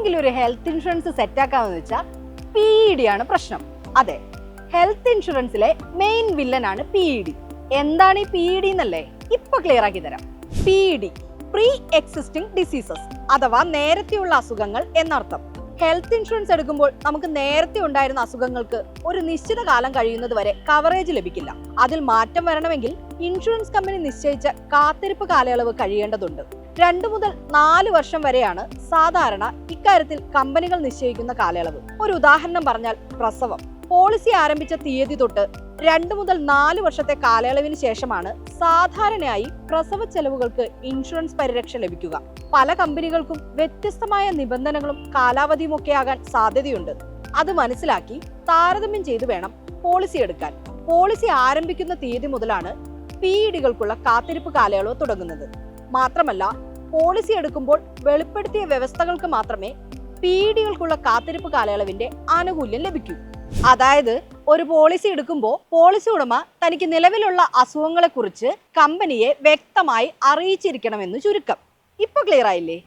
എങ്ങനെയെങ്കിലും ഒരു health insurance സെറ്റാക്കാമെന്ന് വെച്ചാൽ PED ആണ് പ്രശ്നം. അതെ, ഹെൽത്ത് ഇൻഷുറൻസിലെ മെയിൻ വില്ലനാണ് PED. എന്താണ് ഈ PED എന്നല്ലേ? ഇപ്പൊ ക്ലിയർ ആക്കി തരാം. PED പ്രീ എക്സിസ്റ്റിംഗ് ഡിസീസസ് അഥവാ നേരത്തെയുള്ള അസുഖങ്ങൾ എന്നർത്ഥം. ഹെൽത്ത് ഇൻഷുറൻസ് എടുക്കുമ്പോൾ നമുക്ക് നേരത്തെ ഉണ്ടായിരുന്ന അസുഖങ്ങൾക്ക് ഒരു നിശ്ചിത കാലം കഴിയുന്നത് വരെ കവറേജ് ലഭിക്കില്ല. അതിൽ മാറ്റം വരണമെങ്കിൽ ഇൻഷുറൻസ് കമ്പനി നിശ്ചയിച്ച കാത്തിരിപ്പ് കാലയളവ് കഴിയേണ്ടതുണ്ട്. 2 മുതൽ 4 വർഷം വരെയാണ് സാധാരണ ഇക്കാര്യത്തിൽ കമ്പനികൾ നിശ്ചയിക്കുന്ന കാലയളവ്. ഒരു ഉദാഹരണം പറഞ്ഞാൽ പ്രസവം. പോളിസി ആരംഭിച്ച തീയതി തൊട്ട് 2 മുതൽ 4 വർഷത്തെ കാലയളവിന് ശേഷമാണ് സാധാരണയായി പ്രസവ ചെലവുകൾക്ക് ഇൻഷുറൻസ് പരിരക്ഷ ലഭിക്കുക. പല കമ്പനികൾക്കും വ്യത്യസ്തമായ നിബന്ധനകളും കാലാവധിയും ഒക്കെ ആകാൻ സാധ്യതയുണ്ട്. അത് മനസ്സിലാക്കി താരതമ്യം ചെയ്തു വേണം പോളിസി എടുക്കാൻ. പോളിസി ആരംഭിക്കുന്ന തീയതി മുതലാണ് PEDകൾക്കുള്ള കാത്തിരിപ്പ് കാലയളവ് തുടങ്ങുന്നത്. മാത്രമല്ല, പോളിസി എടുക്കുമ്പോൾ വെളിപ്പെടുത്തിയ വ്യവസ്ഥകൾക്ക് മാത്രമേ PEDകൾക്കുള്ള കാത്തിരിപ്പ് കാലയളവിന്റെ ആനുകൂല്യം ലഭിക്കൂ. അതായത്, ഒരു പോളിസി എടുക്കുമ്പോൾ പോളിസി ഉടമ തനിക്ക് നിലവിലുള്ള അസുഖങ്ങളെക്കുറിച്ച് കമ്പനിയെ വ്യക്തമായി അറിയിച്ചിരിക്കണമെന്ന് ചുരുക്കം. ഇപ്പൊ ക്ലിയർ ആയില്ലേ?